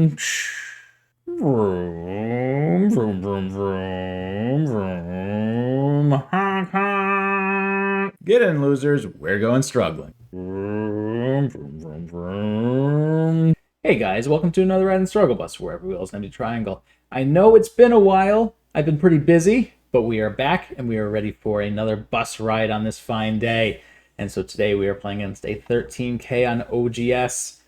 Vroom, vroom, vroom, vroom, vroom. Honk, honk. Get in, losers. We're going struggling. Vroom, vroom, vroom, vroom. Hey guys, welcome to another Ride and Struggle Bus, where every wheel is an empty triangle. I know it's been a while. I've been pretty busy, but we are back and we are ready for another bus ride on this fine day. And so today we are playing against a 13K on OGS.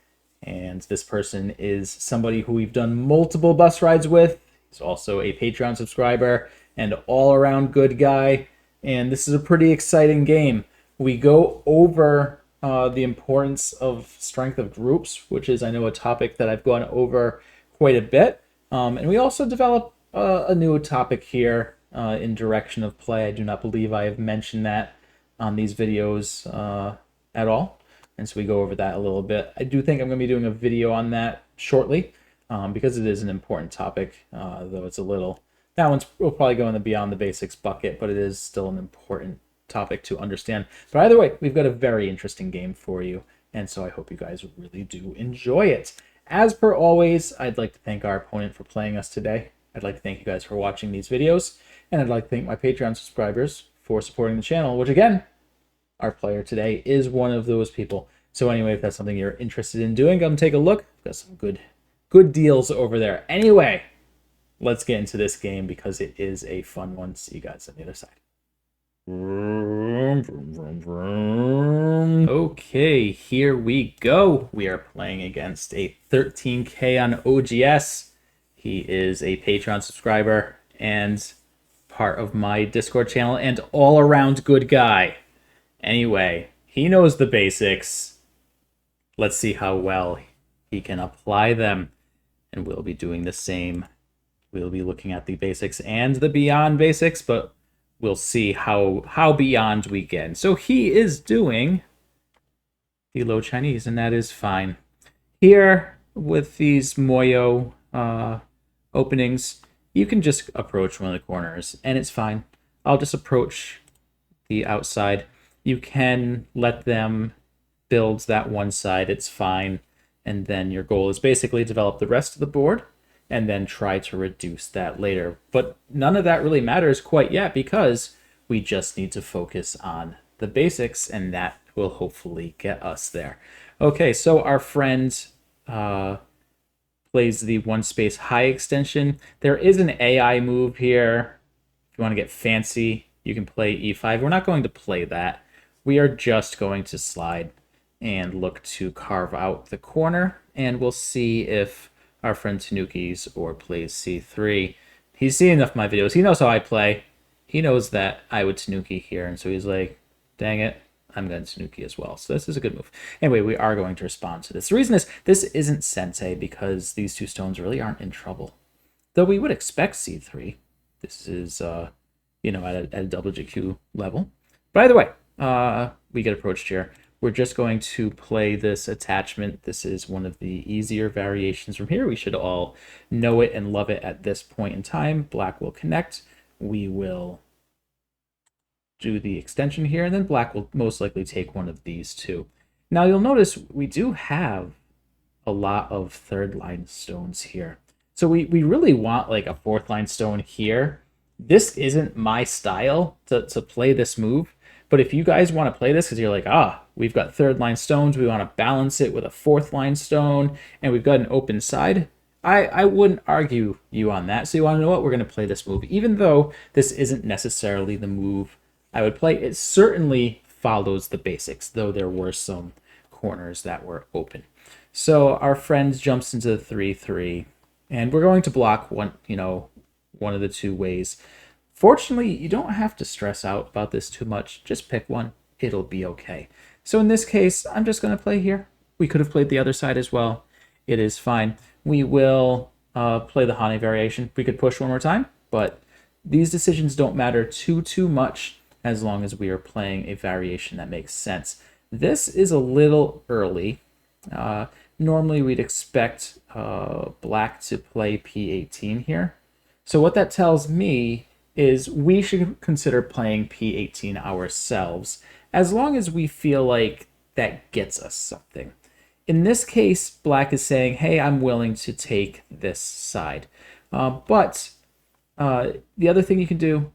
And this person is somebody who we've done multiple bus rides with. He's also a Patreon subscriber and all-around good guy. And this is a pretty exciting game. We go over the importance of strength of groups, which is, I know, a topic that I've gone over quite a bit. And we also develop a new topic here in direction of play. I do not believe I have mentioned that on these videos at all. And so we go over that a little bit. I do think I'm going to be doing a video on that shortly because it is an important topic, though it's a little... That one's will probably go in the Beyond the Basics bucket, but it is still an important topic to understand. But either way, we've got a very interesting game for you, and so I hope you guys really do enjoy it. As per always, I'd like to thank our opponent for playing us today. I'd like to thank you guys for watching these videos, and I'd like to thank my Patreon subscribers for supporting the channel, which again, our player today is one of those people. So anyway, if that's something you're interested in doing, come take a look. We've got some good deals over there. Anyway, let's get into this game because it is a fun one. See you guys on the other side. Vroom, vroom, vroom, vroom. Okay, here we go. We are playing against a 13K on OGS. He is a Patreon subscriber and part of my Discord channel and all-around good guy. Anyway, he knows the basics. Let's see how well he can apply them. And we'll be doing the same. We'll be looking at the basics and the beyond basics, but we'll see how beyond we get. So he is doing the low Chinese, and that is fine. Here, with these Moyo openings, you can just approach one of the corners, and it's fine. I'll just approach the outside. You can let them build that one side, it's fine. And then your goal is basically develop the rest of the board and then try to reduce that later. But none of that really matters quite yet because we just need to focus on the basics, and that will hopefully get us there. Okay, so our friend plays the one space high extension. There is an AI move here. If you want to get fancy, you can play E5. We're not going to play that. We are just going to slide and look to carve out the corner, and we'll see if our friend Tanukis or plays C3. He's seen enough of my videos. He knows how I play. He knows that I would Tanuki here, and so he's like, dang it, I'm going to Tanuki as well. So this is a good move. Anyway, we are going to respond to this. The reason is this isn't Sensei because these two stones really aren't in trouble. Though we would expect C3. This is, you know, at a WGQ level. By the way, we get approached here. We're just going to play this attachment. This is one of the easier variations from here. We should all know it and love it at this point in time. Black will connect. We will do the extension here, and then black will most likely take one of these two. Now you'll notice we do have a lot of third line stones here. So we really want like a fourth line stone here. This isn't my style to play this move. But if you guys want to play this because you're like, we've got third line stones, we want to balance it with a fourth line stone, and we've got an open side, I wouldn't argue you on that. So you want to know what? We're going to play this move. Even though this isn't necessarily the move I would play, it certainly follows the basics, though there were some corners that were open. So our friend jumps into the 3-3, and we're going to block one of the two ways. Fortunately, you don't have to stress out about this too much. Just pick one. It'll be okay. So in this case, I'm just going to play here. We could have played the other side as well. It is fine. We will play the Hane variation. We could push one more time, but these decisions don't matter too much as long as we are playing a variation that makes sense. This is a little early. Normally, we'd expect black to play P18 here. So what that tells me is we should consider playing P18 ourselves, as long as we feel like that gets us something. In this case, black is saying, hey, I'm willing to take this side. But the other thing you can do,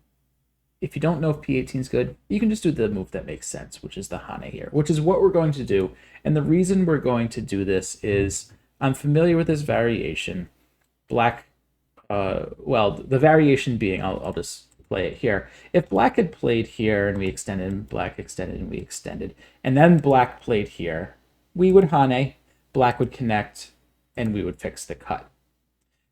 if you don't know if P18 is good, you can just do the move that makes sense, which is the Hane here, which is what we're going to do. And the reason we're going to do this is I'm familiar with this variation. Black, well, the variation being, I'll just play it here. If black had played here and we extended, and black extended and we extended, and then black played here, we would Hane, black would connect, and we would fix the cut.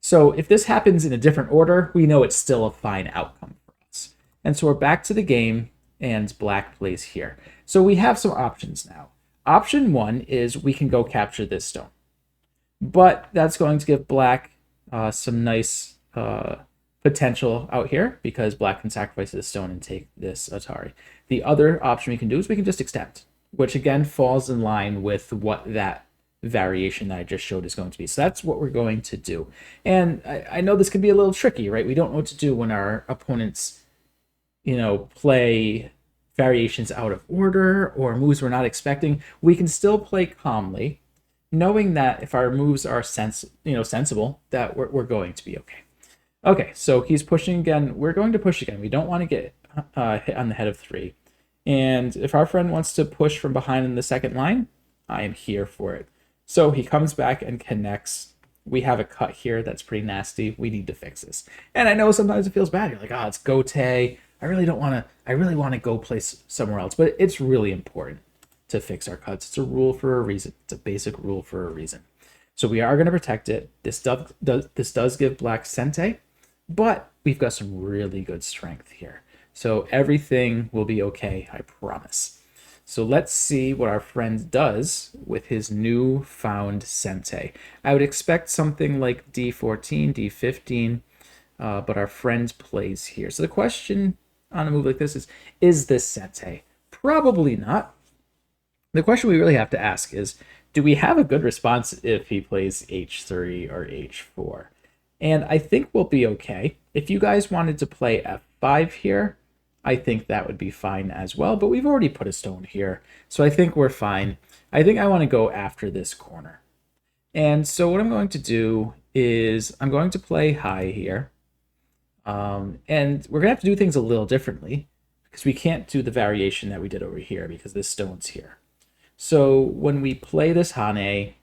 So if this happens in a different order, we know it's still a fine outcome for us. And so we're back to the game, and black plays here. So we have some options now. Option one is we can go capture this stone. But that's going to give black some nice potential out here because black can sacrifice this stone and take this Atari. The other option we can do is we can just extend, which again falls in line with what that variation that I just showed is going to be. So that's what we're going to do. And I know this can be a little tricky, right? We don't know what to do when our opponents, play variations out of order or moves we're not expecting. We can still play calmly, knowing that if our moves are sensible, that we're going to be okay. Okay, so he's pushing again. We're going to push again. We don't want to get hit on the head of 3. And if our friend wants to push from behind in the second line, I am here for it. So he comes back and connects. We have a cut here that's pretty nasty. We need to fix this. And I know sometimes it feels bad. You're like, it's Gote. I really want to go place somewhere else. But it's really important to fix our cuts. It's a rule for a reason. It's a basic rule for a reason. So we are going to protect it. This does give black Sente, but we've got some really good strength here. So everything will be okay, I promise. So let's see what our friend does with his newfound Sente. I would expect something like D14, D15, but our friend plays here. So the question on a move like this is this Sente? Probably not. The question we really have to ask is, do we have a good response if he plays H3 or H4? And I think we'll be okay. If you guys wanted to play F5 here, I think that would be fine as well, but we've already put a stone here, so I think we're fine. I think I want to go after this corner. And so what I'm going to do is I'm going to play high here, and we're going to have to do things a little differently because we can't do the variation that we did over here because this stone's here. So when we play this Hane,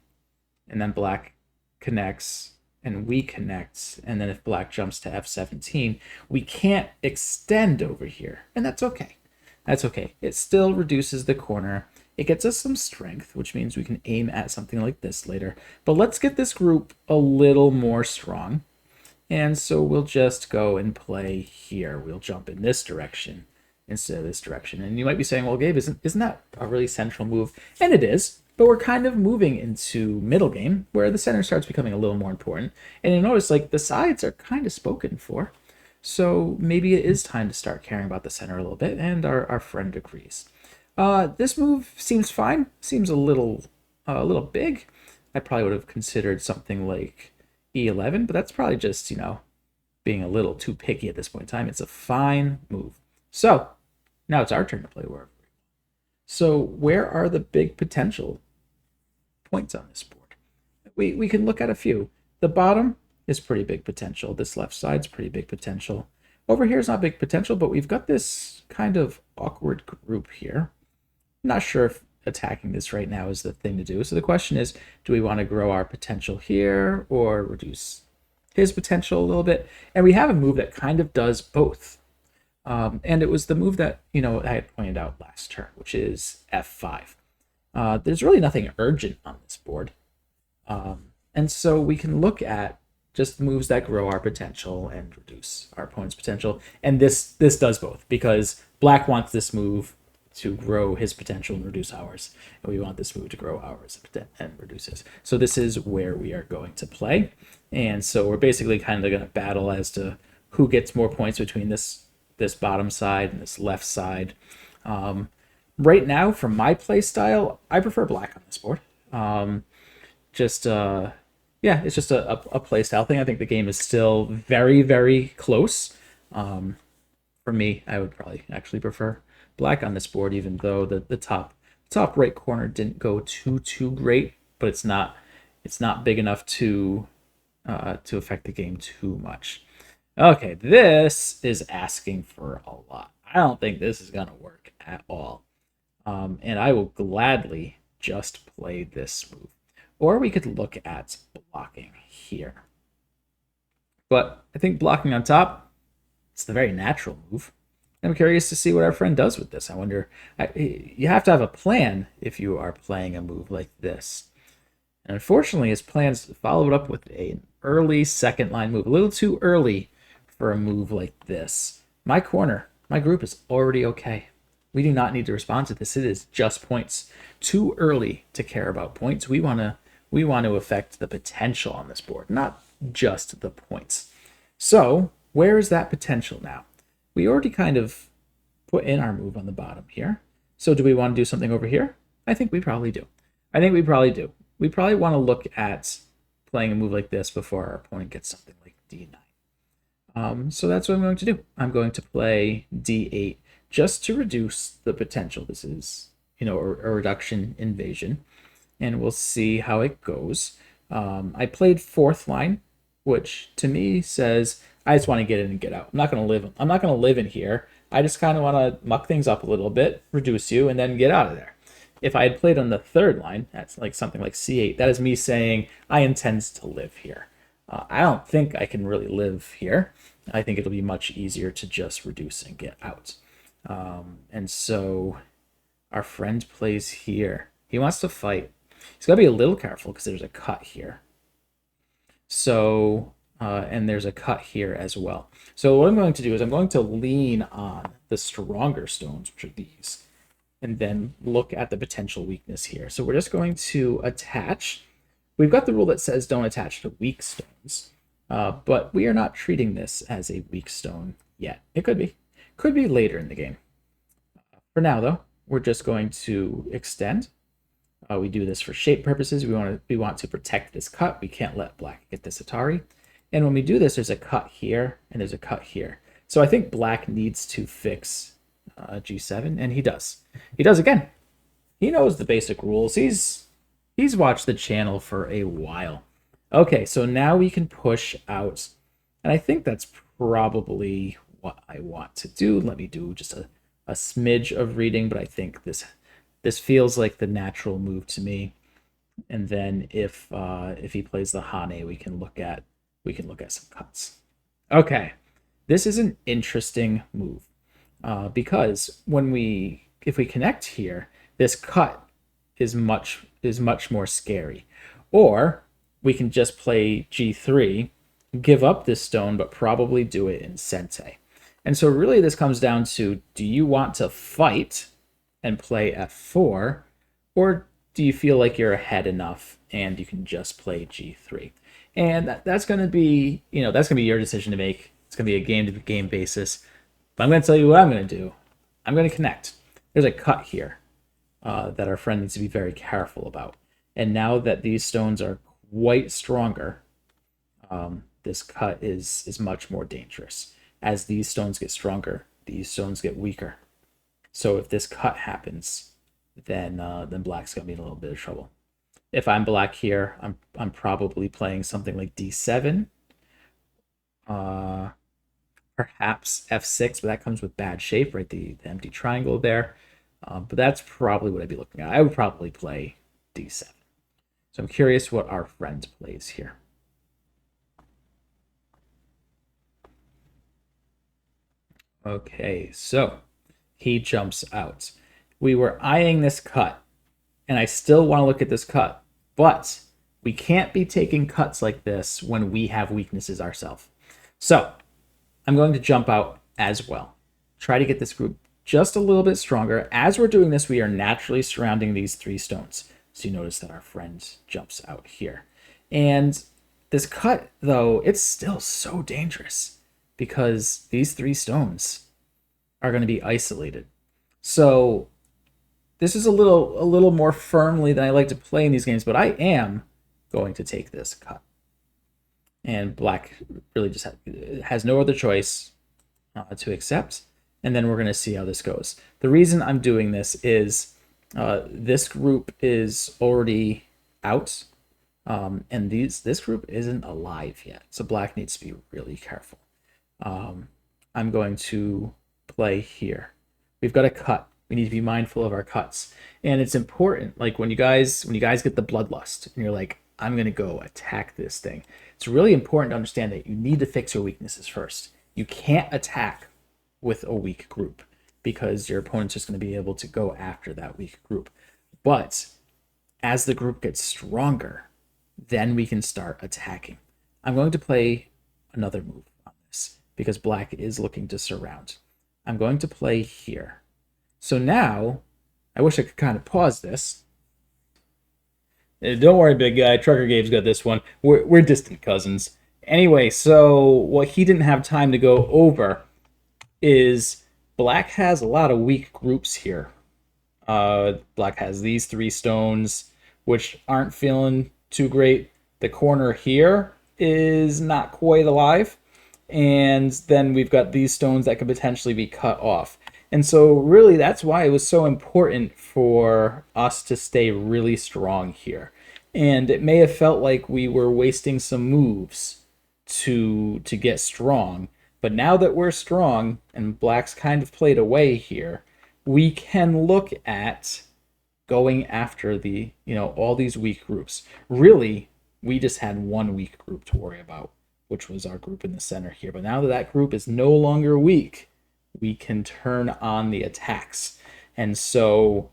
and then black connects, and we connect, and then if black jumps to F17, we can't extend over here, and that's okay. That's okay. It still reduces the corner. It gets us some strength, which means we can aim at something like this later. But let's get this group a little more strong, and so we'll just go and play here. We'll jump in this direction instead of this direction. And you might be saying, well, Gabe, isn't that a really central move? And it is. But we're kind of moving into middle game where the center starts becoming a little more important. And you notice like the sides are kind of spoken for. So maybe it is time to start caring about the center a little bit, and our friend agrees. This move seems fine. Seems a little big. I probably would have considered something like E11, but that's probably just, being a little too picky at this point in time. It's a fine move. So now it's our turn to play wherever. So where are the big potential points on this board? We can look at a few. The bottom is pretty big potential. This left side's pretty big potential. Over here is not big potential, but we've got this kind of awkward group here. I'm not sure if attacking this right now is the thing to do. So the question is, do we want to grow our potential here or reduce his potential a little bit? And we have a move that kind of does both. And it was the move that, I had pointed out last turn, which is F5. There's really nothing urgent on this board. And so we can look at just moves that grow our potential and reduce our opponent's potential. And this does both, because black wants this move to grow his potential and reduce ours. And we want this move to grow ours and reduce his. So this is where we are going to play. And so we're basically kind of going to battle as to who gets more points between this bottom side and this left side. Right now, from my play style, I prefer black on this board. It's just a play style thing. I think the game is still very, very close. For me, I would probably actually prefer black on this board, even though the top right corner didn't go too great. but it's not big enough to affect the game too much. Okay, this is asking for a lot. I don't think this is gonna work at all. And I will gladly just play this move. Or we could look at blocking here. But I think blocking on top, it's the very natural move. I'm curious to see what our friend does with this. I wonder, you have to have a plan if you are playing a move like this. And unfortunately, his plans followed up with an early second line move. A little too early for a move like this. My corner, my group is already okay. We do not need to respond to this. It is just points. Too early to care about points. We want to affect the potential on this board, not just the points. So where is that potential now? We already kind of put in our move on the bottom here. So do we want to do something over here? I think we probably do. We probably want to look at playing a move like this before our opponent gets something like d9. So that's what I'm going to do. I'm going to play d8 just to reduce the potential. This is, a reduction invasion, and we'll see how it goes. I played fourth line, which to me says I just want to get in and get out. I'm not going to live in here. I just kind of want to muck things up a little bit, reduce you, and then get out of there. If I had played on the third line, that's like something like c8. That is me saying I intend to live here. I don't think I can really live here. I think it'll be much easier to just reduce and get out. And so our friend plays here. He wants to fight. He's got to be a little careful because there's a cut here. So, and there's a cut here as well. So what I'm going to do is I'm going to lean on the stronger stones, which are these, and then look at the potential weakness here. So we're just going to attach. We've got the rule that says don't attach to weak stones, but we are not treating this as a weak stone yet. It could be. Could be later in the game. For now, though, we're just going to extend. We do this for shape purposes. We want to protect this cut. We can't let black get this Atari. And when we do this, there's a cut here and there's a cut here. So I think black needs to fix G7, and he does. He does again. He knows the basic rules. He's watched the channel for a while. Okay, so now we can push out, and I think that's probably what I want to do. Let me do just a smidge of reading, but I think this feels like the natural move to me. And then if he plays the Hane, we can look at some cuts. Okay, this is an interesting move because if we connect here, this cut is much more scary. Or we can just play G3, give up this stone, but probably do it in Sente. And so really this comes down to, do you want to fight and play F4, or do you feel like you're ahead enough and you can just play G3? And that's going to be, that's going to be your decision to make. It's going to be a game-to-game basis. But I'm going to tell you what I'm going to do. I'm going to connect. There's a cut here that our friend needs to be very careful about. And now that these stones are quite stronger, this cut is much more dangerous. As these stones get stronger, these stones get weaker. So if this cut happens, then black's gonna be in a little bit of trouble. If I'm black here, I'm probably playing something like D7, perhaps F6, but that comes with bad shape, right? The empty triangle there. But that's probably what I'd be looking at. I would probably play D7. So I'm curious what our friend plays here. Okay, so he jumps out. We were eyeing this cut, and I still want to look at this cut, but we can't be taking cuts like this when we have weaknesses ourselves. So I'm going to jump out as well. Try to get this group just a little bit stronger. As we're doing this, we are naturally surrounding these three stones. So you notice that our friend jumps out here. And this cut, though, it's still so dangerous because these three stones are going to be isolated. So this is a little more firmly than I like to play in these games, but I am going to take this cut. And black really just has no other choice to accept. And then we're going to see how this goes. The reason I'm doing this is this group is already out. And this group isn't alive yet, so black needs to be really careful. I'm going to play here. We've got a cut. We need to be mindful of our cuts, and it's important. Like when you guys get the bloodlust, and you're like, I'm gonna go attack this thing. It's really important to understand that you need to fix your weaknesses first. You can't attack with a weak group because your opponent's just going to be able to go after that weak group. But as the group gets stronger, then we can start attacking. I'm going to play another move on this because black is looking to surround. I'm going to play here. So now, I wish I could kind of pause this. Don't worry, big guy. Trucker Gabe's got this one. We're distant cousins. Anyway, so what he didn't have time to go over is black has a lot of weak groups here. Black has these 3 stones, which aren't feeling too great. The corner here is not quite alive. And then we've got these stones that could potentially be cut off. And so really that's why it was so important for us to stay really strong here. And it may have felt like we were wasting some moves to get strong. But now that we're strong and black's kind of played away here, we can look at going after the, all these weak groups. Really, we just had one weak group to worry about, which was our group in the center here. But now that that group is no longer weak, we can turn on the attacks. And so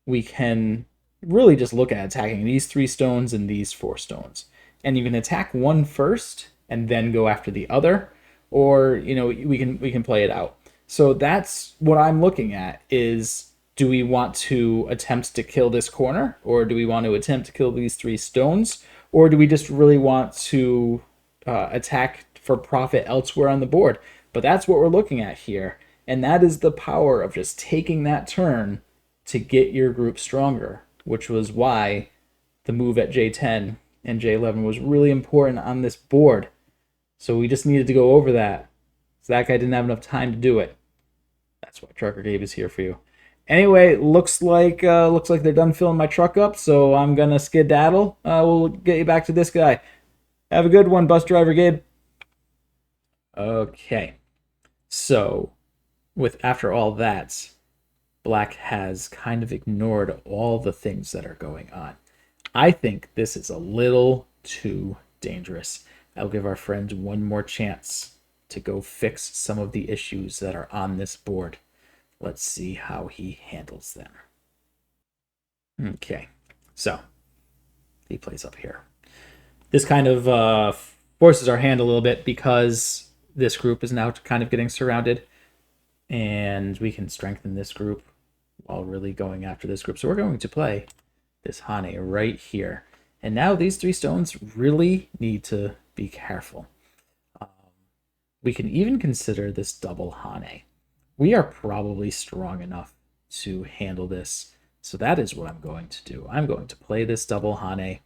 we can really just look at attacking these 3 stones and these 4 stones. And you can attack one first and then go after the other, or we can play it out. So that's what I'm looking at is, do we want to attempt to kill this corner, or do we want to attempt to kill these 3 stones, or do we just really want to attack for profit elsewhere on the board? But that's what we're looking at here, and that is the power of just taking that turn to get your group stronger, which was why the move at J10 and J11 was really important on this board. So we just needed to go over that. So that guy didn't have enough time to do it. That's why Trucker Gabe is here for you. Anyway, looks like they're done filling my truck up, so I'm gonna skedaddle. We'll get you back to this guy. Have a good one, bus driver Gabe. Okay, so after all that, black has kind of ignored all the things that are going on. I think this is a little too dangerous. I'll give our friend one more chance to go fix some of the issues that are on this board. Let's see how he handles them. Okay, so he plays up here. This kind of forces our hand a little bit because this group is now kind of getting surrounded, and we can strengthen this group while really going after this group. So we're going to play this Hane right here. And now these 3 stones really need to be careful. We can even consider this double Hane. We are probably strong enough to handle this. So that is what I'm going to do. I'm going to play this double Hane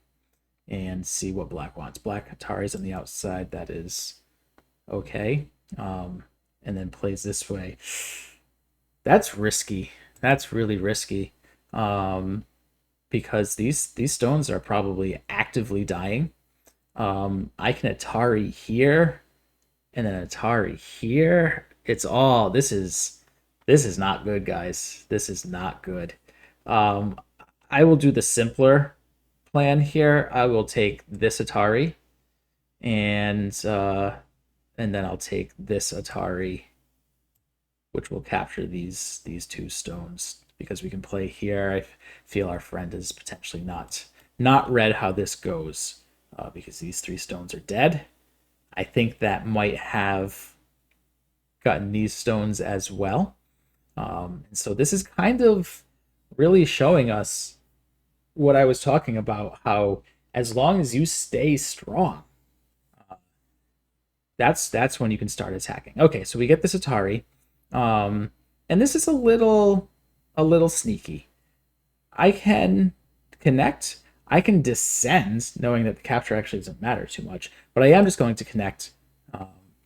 and see what black wants. Black Atari's on the outside. That is okay. And then plays this way. That's risky. That's really risky. Because these stones are probably actively dying. I can Atari here and then Atari here. It's all, this is not good, guys. This is not good. I will do the simpler plan here. I will take this Atari and then I'll take this Atari, which will capture these 2 stones, because we can play here. I feel our friend is potentially not read how this goes, because these 3 stones are dead. I think that might have gotten these stones as well. And so this is kind of really showing us what I was talking about, how as long as you stay strong, that's when you can start attacking. Okay, so we get this Atari, and this is a little sneaky. I can connect. I can descend, knowing that the capture actually doesn't matter too much. But I am just going to connect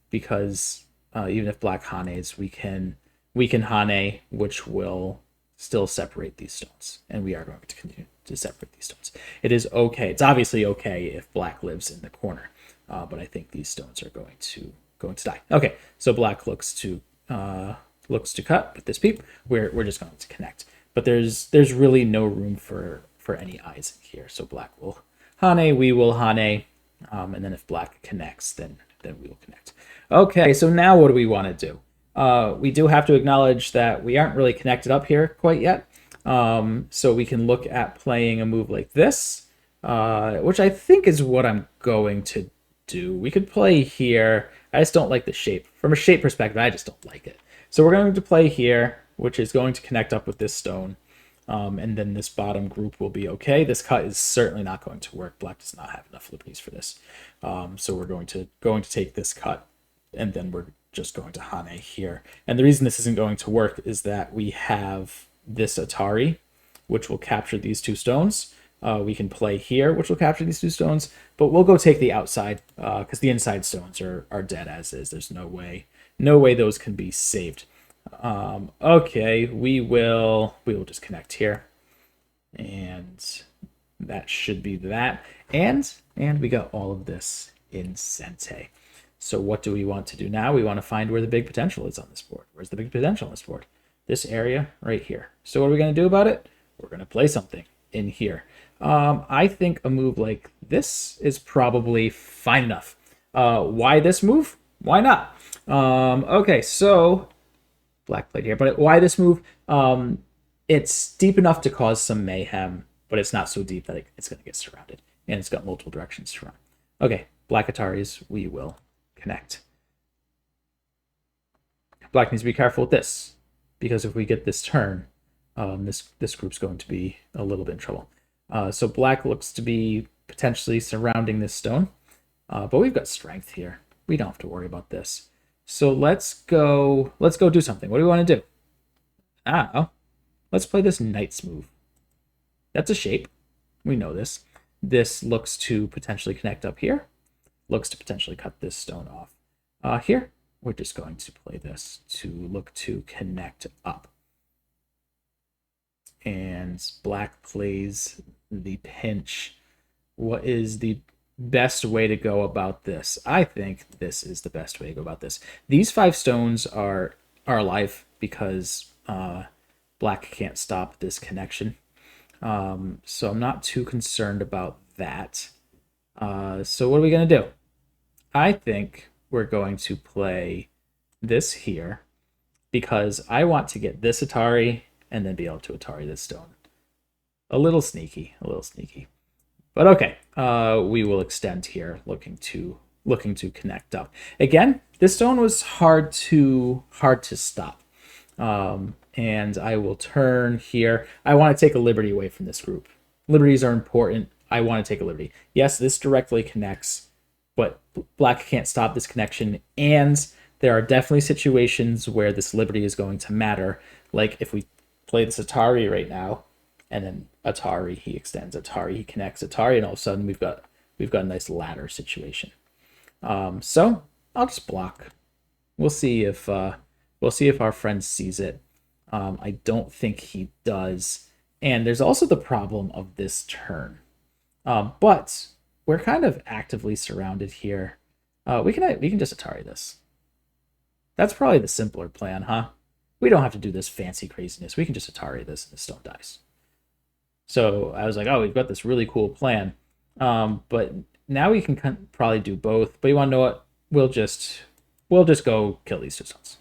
because even if black Hanes, we can Hane, which will still separate these stones, and we are going to continue to separate these stones. It is okay. It's obviously okay if black lives in the corner, but I think these stones are going to die. Okay, so black looks to cut with this peep. We're just going to connect, but there's really no room for any eyes in here. So black will Hane, we will Hane, and then if black connects, then we will connect. Okay, so now what do we want to do? We do have to acknowledge that we aren't really connected up here quite yet. So we can look at playing a move like this, which I think is what I'm going to do. We could play here. I just don't like the shape. From a shape perspective, I just don't like it. So we're going to play here, which is going to connect up with this stone. And then this bottom group will be okay. This cut is certainly not going to work. Black does not have enough liberties for this. So we're going to take this cut, and then we're just going to Hane here. And the reason this isn't going to work is that we have this Atari, which will capture these two stones. We can play here, which will capture these two stones, but we'll go take the outside because the inside stones are dead as is. There's no way those can be saved. Okay, we will just connect here, and that should be that. And we got all of this in Sente. So what do we want to do now? We want to find where the big potential is on this board. Where's the big potential on this board? This area right here. So what are we going to do about it? We're going to play something in here. I think a move like this is probably fine enough. Why this move? Why not? Okay, so black played here, but why this move? It's deep enough to cause some mayhem, but it's not so deep that it's going to get surrounded, and it's got multiple directions to run. Okay, black Ataris, we will connect. Black needs to be careful with this, because if we get this turn, this group's going to be a little bit in trouble. So black looks to be potentially surrounding this stone, but we've got strength here. We don't have to worry about this. So let's go do something. What do we want to do? Let's play this Knight's move. That's a shape. We know this. This looks to potentially connect up here. Looks to potentially cut this stone off. Here, we're just going to play this to look to connect up. And black plays the pinch. What is the best way to go about this? I think this is the best way to go about this. These 5 stones are alive because black can't stop this connection. So I'm not too concerned about that. So what are we going to do? I think we're going to play this here because I want to get this Atari and then be able to Atari this stone. A little sneaky. But okay, we will extend here, looking to connect up. Again, this stone was hard to stop. And I will turn here. I want to take a liberty away from this group. Liberties are important. I want to take a liberty. Yes, this directly connects, but black can't stop this connection. And there are definitely situations where this liberty is going to matter. Like if we play this Atari right now, and then Atari, he extends, Atari, he connects, Atari, and all of a sudden we've got a nice ladder situation. So I'll just block. We'll see if our friend sees it. I don't think he does. And there's also the problem of this turn. But we're kind of actively surrounded here. We can just Atari this. That's probably the simpler plan, huh? We don't have to do this fancy craziness. We can just Atari this and the stone dies. So I was like, oh, we've got this really cool plan. But now we can probably do both. But you want to know what? We'll just go kill these 2 stones.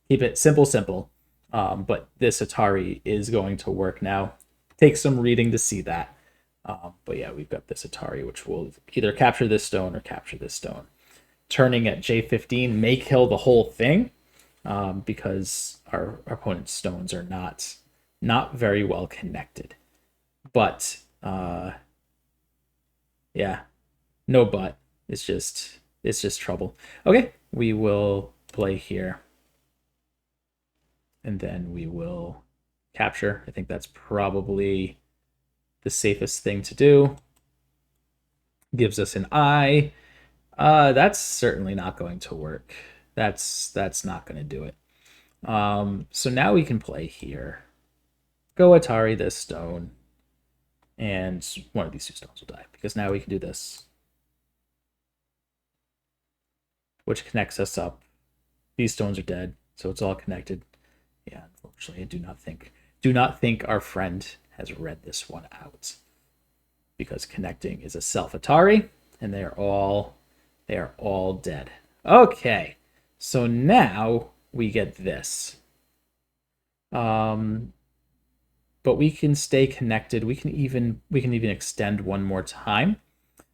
Keep it simple. But this Atari is going to work now. Takes some reading to see that. But yeah, we've got this Atari, which will either capture this stone or capture this stone. Turning at J15 may kill the whole thing because our opponent's stones are not very well connected. But yeah, no but. It's just trouble. Okay, we will play here. And then we will capture. I think that's probably the safest thing to do. Gives us an eye. That's certainly not going to work. That's not going to do it. So now we can play here. go Atari this stone, and one of these two stones will die, because now we can do this, which connects us up. These stones are dead, so it's all connected. Yeah, unfortunately, I do not think our friend has read this one out, because connecting is a self Atari, and they are all dead. Okay, so now we get this. But we can stay connected. We can even extend one more time.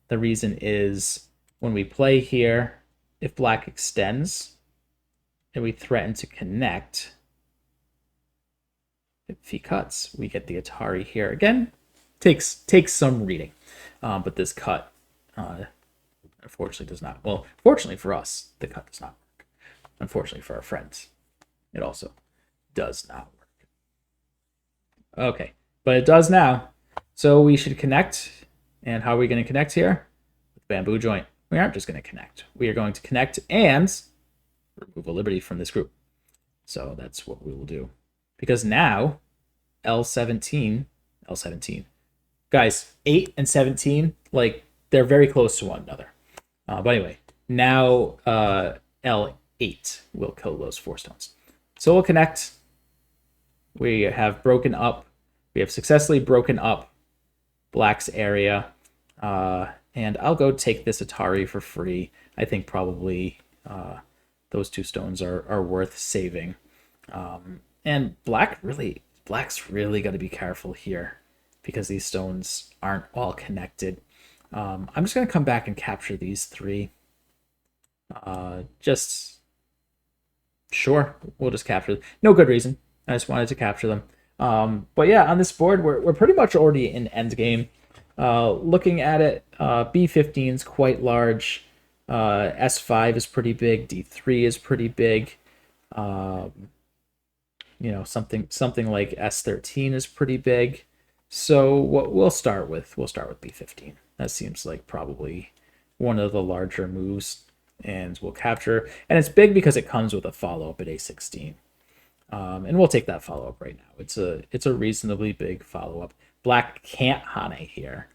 The reason is when we play here, if black extends and we threaten to connect, if he cuts, we get the Atari here. Again, takes some reading, but this cut unfortunately does not. Well, fortunately for us, the cut does not work. Unfortunately for our friends, it also does not work. Okay, but it does now. So we should connect. And how are we going to connect here? With bamboo joint. We aren't just going to connect. We are going to connect and remove a liberty from this group. So that's what we will do. Because now, L17, guys, 8 and 17, like, they're very close to one another. But anyway, now L8 will kill those 4 stones. So we'll connect. We have broken up. We have successfully broken up black's area. And I'll go take this Atari for free. I think probably those 2 stones are worth saving. And black's really got to be careful here, because these stones aren't all connected. I'm just going to come back and capture these 3. Sure, we'll just capture them. No good reason. I just wanted to capture them. But yeah, on this board, we're pretty much already in endgame. Looking at it, B15 is quite large. S5 is pretty big. D3 is pretty big. Something like S13 is pretty big. So what we'll start with B15. That seems like probably one of the larger moves, and we'll capture. And it's big because it comes with a follow-up at A16. And we'll take that follow-up right now. It's a reasonably big follow-up. Black can't Hane here.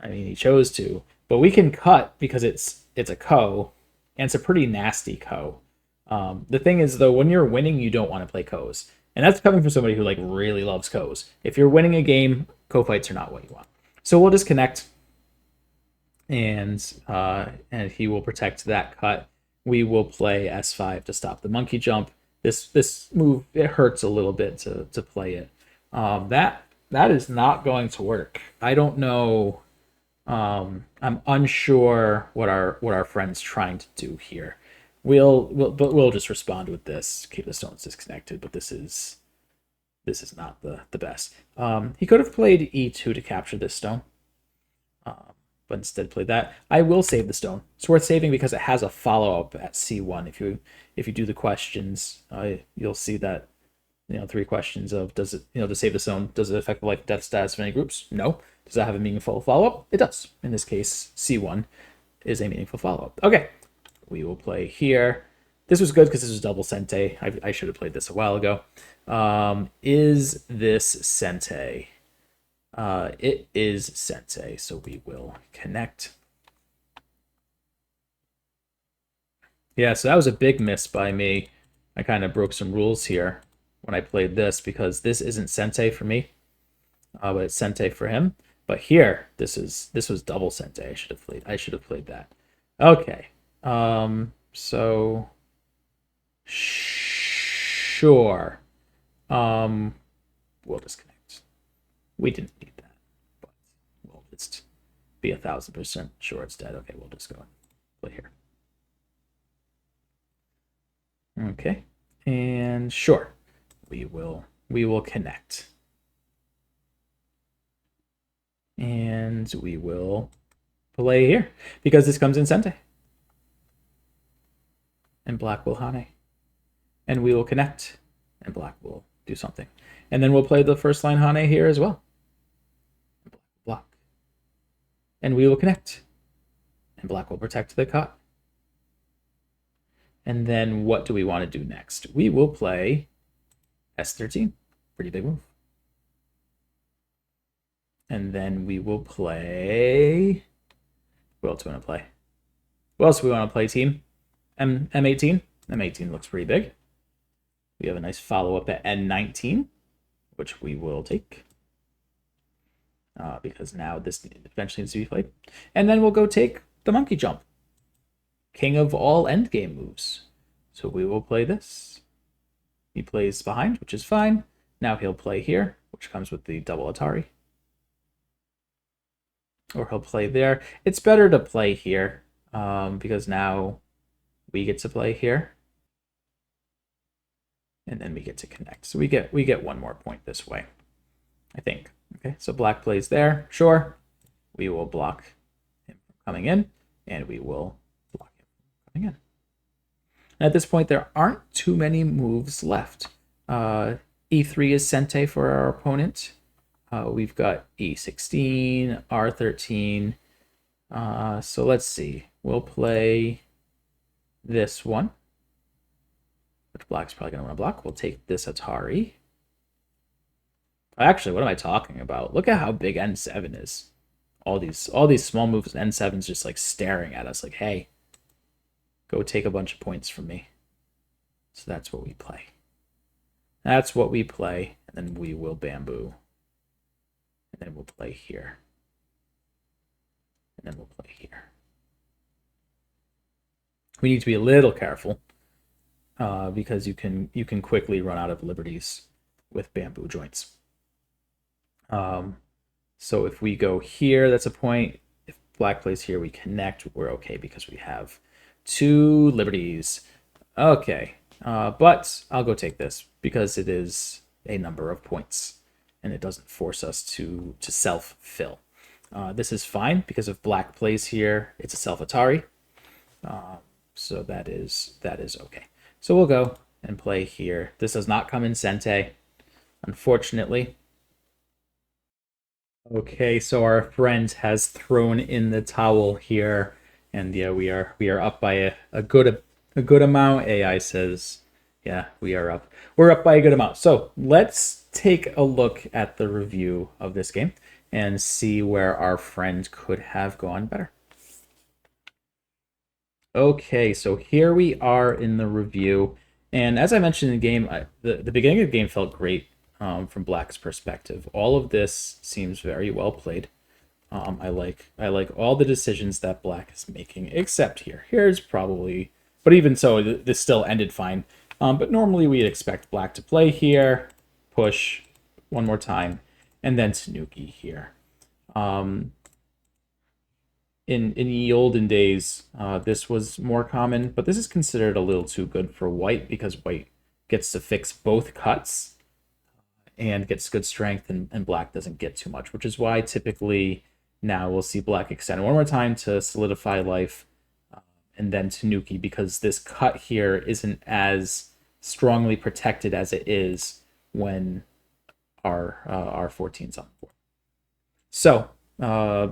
He chose to, but we can cut because it's a ko, and it's a pretty nasty ko. The thing is, though, when you're winning, you don't want to play kos, and that's coming from somebody who really loves kos. If you're winning a game, ko fights are not what you want. So we'll disconnect, and he will protect that cut. We will play S5 to stop the monkey jump. This move, it hurts a little bit to play it. That is not going to work. I don't know. I'm unsure what our friend's trying to do here. We'll just respond with this. Keep the stones disconnected, but this is not the best. He could have played E2 to capture this stone, but instead played that. I will save the stone. It's worth saving because it has a follow-up at C1. If you do the questions, you'll see that 3 questions of does it to save the stone, does it affect the life death status of any groups? No. Does that have a meaningful follow-up? It does. In this case, C1 is a meaningful follow-up. Okay, we will play here. This was good because this was double Sente. I should have played this a while ago. Is this Sente? It is Sente, so we will connect. Yeah, so that was a big miss by me. I kind of broke some rules here when I played this, because this isn't Sente for me, but it's Sente for him. But here, this was double Sente. I should have played that. Okay, so sure, we'll disconnect. We didn't need that, but we'll just be 1,000% sure it's dead. Okay, we'll just go and play here. Okay, and sure, we will connect, and we will play here because this comes in Sente, and black will Hane, and we will connect, and black will do something, and then we'll play the first line Hane here as well. Block, and we will connect, and black will protect the cut. And then what do we want to do next? We will play S13. Pretty big move. And then we will play... What else do we want to play? What else do we want to play, team? M18? M18 looks pretty big. We have a nice follow-up at N19, which we will take. Because now this eventually needs to be played. And then we'll go take the monkey jump. King of all endgame moves. So we will play this. He plays behind, which is fine. Now he'll play here, which comes with the double Atari. Or he'll play there. It's better to play here, because now we get to play here. And then we get to connect. So we get one more point this way, I think. Okay, so black plays there. Sure. We will block him from coming in, and we will block him from coming in. And at this point, there aren't too many moves left. E3 is Sente for our opponent. We've got E16, R13. So let's see. We'll play this one, which black's probably going to want to block. We'll take this Atari. Actually, what am I talking about? Look at how big N7 is. All these small moves, N7's just like staring at us like, hey, go take a bunch of points from me. So that's what we play. That's what we play, and then we will bamboo. And then we'll play here. And then we'll play here. We need to be a little careful, because you can quickly run out of liberties with bamboo joints. So if we go here, that's a point. If black plays here, we connect. We're okay because we have 2 liberties. Okay, but I'll go take this because it is a number of points, and it doesn't force us to self-fill. This is fine because if black plays here, it's a self-Atari. So that is okay. So we'll go and play here. This does not come in Sente, unfortunately. Okay, so our friend has thrown in the towel here, and yeah, we are up by a good amount. AI says, yeah, we are up. We're up by a good amount. So let's take a look at the review of this game and see where our friend could have gone better. Okay, so here we are in the review, and as I mentioned in the game, the beginning of the game felt great. From black's perspective, all of this seems very well played. I like all the decisions that black is making, except here. Here's probably, but even so, this still ended fine. But normally we'd expect black to play here, push one more time, and then Tanuki here. In the olden days, this was more common, but this is considered a little too good for white because white gets to fix both cuts and gets good strength, and black doesn't get too much, which is why typically now we'll see black extend one more time to solidify life, and then Tanuki, because this cut here isn't as strongly protected as it is when our R14's on board. So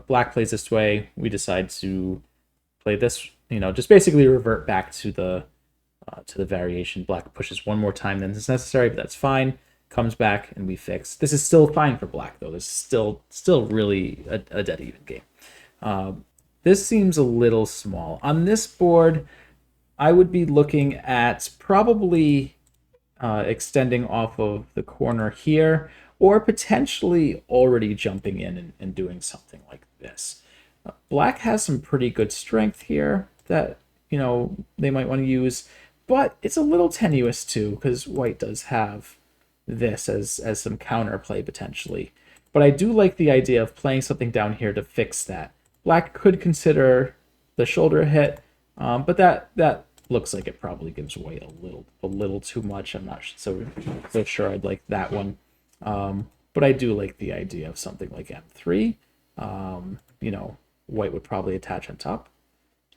black plays this way. We decide to play this, just basically revert back to the variation. Black pushes one more time than is necessary, but that's fine. Comes back and we fix. This is still fine for black though. This is still really a dead even game. This seems a little small. On this board, I would be looking at probably extending off of the corner here, or potentially already jumping in and doing something like this. Black has some pretty good strength here that they might want to use, but it's a little tenuous too because white does have this as some counterplay potentially. But I do like the idea of playing something down here to fix that. Black could consider the shoulder hit, but that looks like it probably gives white a little too much. I'm not so sure I'd like that one. But I do like the idea of something like M3. White would probably attach on top,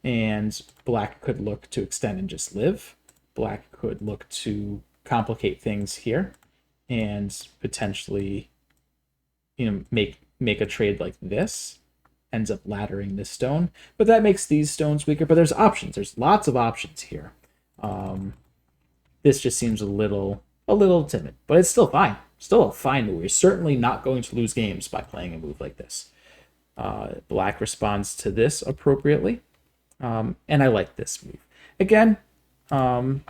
and black could look to extend and just live. Black could look to complicate things here and potentially make a trade like this, ends up laddering this stone, but that makes these stones weaker. But there's options. There's lots of options here. This just seems a little timid, but it's still fine. still a fine move. You're certainly not going to lose games by playing a move like this. Black responds to this appropriately, and I like this move. Again, I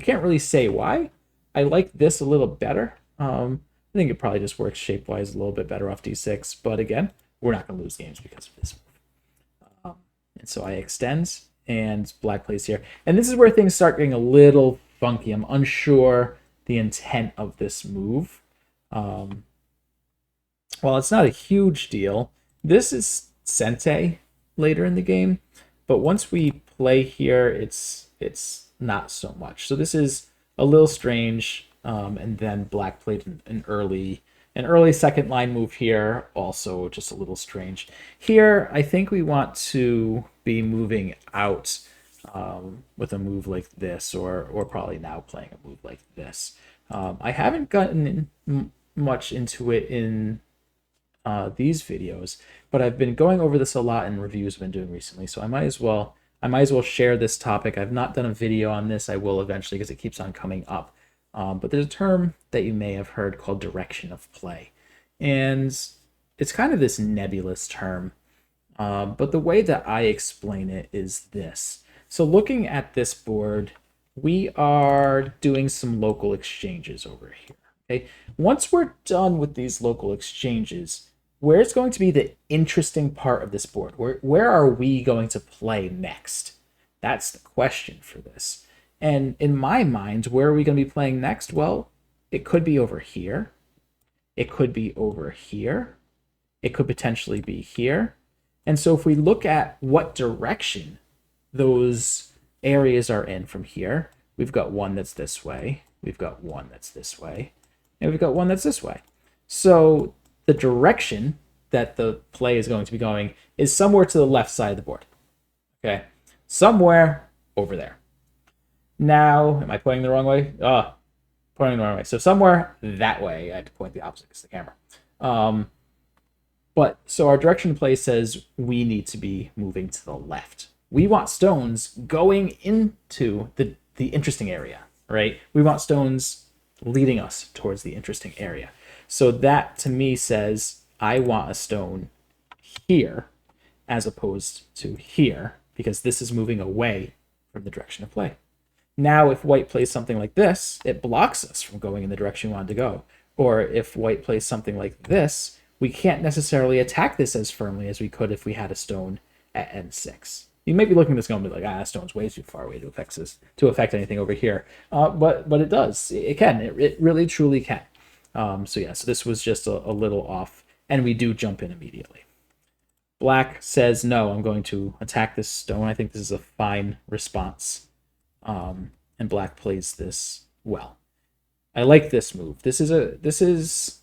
can't really say why. I like this a little better. I think it probably just works shape-wise a little bit better off d6, but again, we're not going to lose games because of this move. And so I extend, and black plays here. And this is where things start getting a little funky. I'm unsure the intent of this move. While it's not a huge deal, this is Sente later in the game, but once we play here, it's not so much. So this is a little strange, and then black played an early second line move here, also just a little strange. Here, I think we want to be moving out with a move like this, or probably now playing a move like this. I haven't gotten much into it in these videos, but I've been going over this a lot in reviews I've been doing recently, so I might as well share this topic. I've not done a video on this. I will eventually because it keeps on coming up. But there's a term that you may have heard called direction of play, and it's kind of this nebulous term. But the way that I explain it is this. So looking at this board, we are doing some local exchanges over here. Okay, once we're done with these local exchanges, where's going to be the interesting part of this board? Where are we going to play next? That's the question for this. And in my mind, where are we going to be playing next? Well, it could be over here. It could be over here. It could potentially be here. And so if we look at what direction those areas are in from here, we've got one that's this way. We've got one that's this way. And we've got one that's this way. So the direction that the play is going to be going is somewhere to the left side of the board. Okay, somewhere over there. Now, am I pointing the wrong way? Pointing the wrong way. So somewhere that way. I had to point the opposite because of the camera. But so our direction of play says we need to be moving to the left. We want stones going into the interesting area, right? We want stones leading us towards the interesting area. So that to me says I want a stone here as opposed to here, because this is moving away from the direction of play. Now, if white plays something like this, it blocks us from going in the direction we wanted to go. Or if white plays something like this, we can't necessarily attack this as firmly as we could if we had a stone at n6. You may be looking at this going to be like, that stone's way too far away to affect anything over here. But it does. It can. It really, truly can. So this was just a little off, and we do jump in immediately. Black says, no, I'm going to attack this stone. I think this is a fine response. And black plays this well. I like this move. This is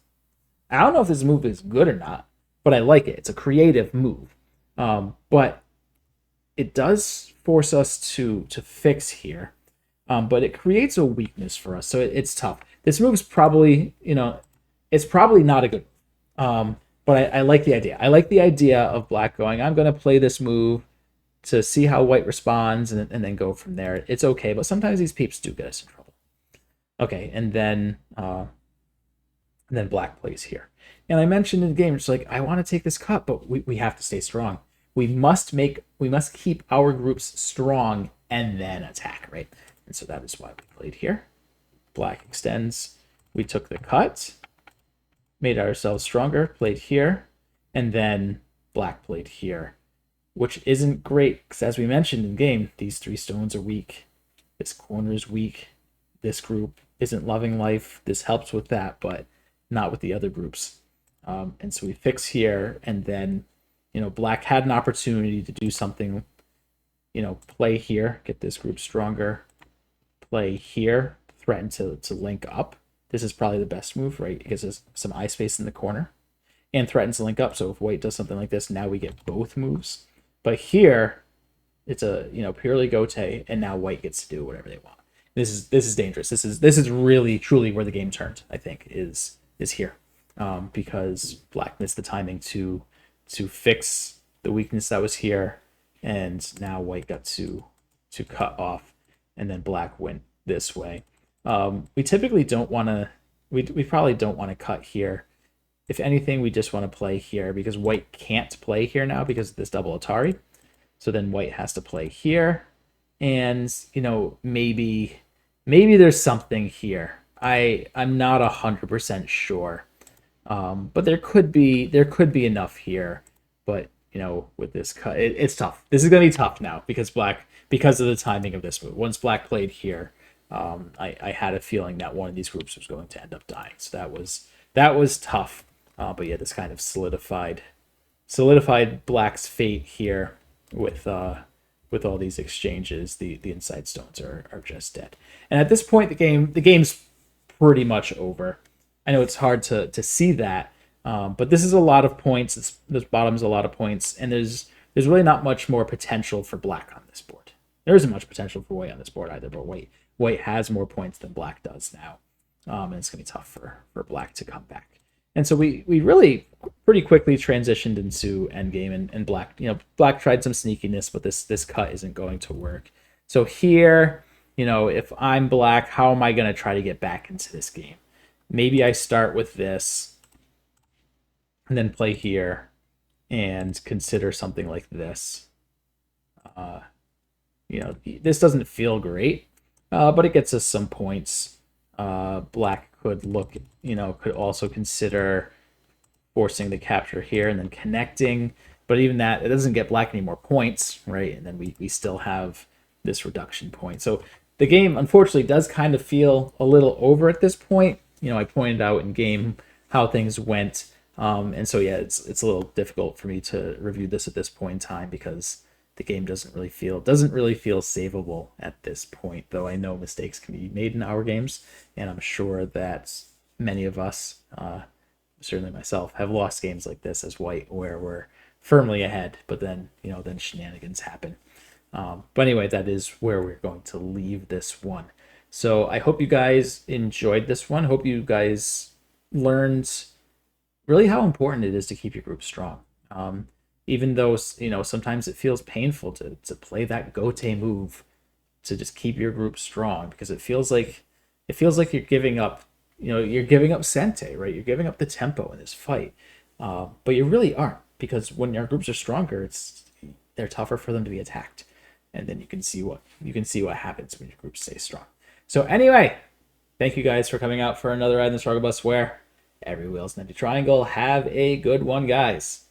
I don't know if this move is good or not, but I like it. It's a creative move. But it does force us to fix here. But it creates a weakness for us, so it's tough. This move's probably, it's probably not a good move. But I like the idea. I like the idea of black going, I'm going to play this move to see how white responds and then go from there. It's okay, but sometimes these peeps do get us in trouble. Okay, and then black plays here. And I mentioned in the game, it's like, I want to take this cut, but we have to stay strong. We must keep our groups strong and then attack, right? And so that is why we played here. Black extends. We took the cut, made ourselves stronger, played here, and then black played here, which isn't great because, as we mentioned in game, these three stones are weak. This corner is weak. This group isn't loving life. This helps with that, but not with the other groups. And so we fix here, and then, black had an opportunity to do something, play here, get this group stronger, play here, threaten to link up. This is probably the best move, right? Because there's some eye space in the corner, and threatens to link up. So if white does something like this, now we get both moves. But here, it's a purely gote, and now white gets to do whatever they want. This is dangerous. This is really truly where the game turned. I think is here, because black missed the timing to fix the weakness that was here, and now white got to cut off, and then black went this way. We typically don't want to we probably don't want to cut here. If anything, we just want to play here because white can't play here now because of this double Atari. So then white has to play here. And, maybe there's something here. I'm not 100% sure. But there could be enough here. But, with this cut, it's tough. This is going to be tough now because of the timing of this move. Once black played here, I had a feeling that one of these groups was going to end up dying. So that was tough. But yeah, this kind of solidified black's fate here with all these exchanges. The inside stones are just dead. And at this point, the game's pretty much over. I know it's hard to see that, but this is a lot of points. This bottom's a lot of points, and there's really not much more potential for black on this board. There isn't much potential for white on this board either, but white has more points than black does now, and it's gonna be tough for black to come back. And so we really pretty quickly transitioned into endgame, and black black tried some sneakiness, but this cut isn't going to work. So here, if I'm black, how am I going to try to get back into this game? Maybe I start with this and then play here and consider something like this. This doesn't feel great, but it gets us some points. Black could also consider forcing the capture here and then connecting, but even that, it doesn't get black any more points, right? And then we still have this reduction point. So the game, unfortunately, does kind of feel a little over at this point. I pointed out in game how things went, and so yeah, it's a little difficult for me to review this at this point in time because the game doesn't really feel savable at this point. Though I know mistakes can be made in our games, and I'm sure that many of us, certainly myself, have lost games like this as white where we're firmly ahead, but then shenanigans happen. But anyway, that is where we're going to leave this one. So I hope you guys enjoyed this one. Hope you guys learned really how important it is to keep your group strong. Even though sometimes it feels painful to play that gote move to just keep your group strong, because it feels like you're giving up sente, right? You're giving up the tempo in this fight, but you really aren't, because when our groups are stronger, they're tougher for them to be attacked, and then you can see what happens when your groups stay strong. So anyway, thank you guys for coming out for another ride in the struggle bus where every wheel's an empty triangle. Have a good one, guys.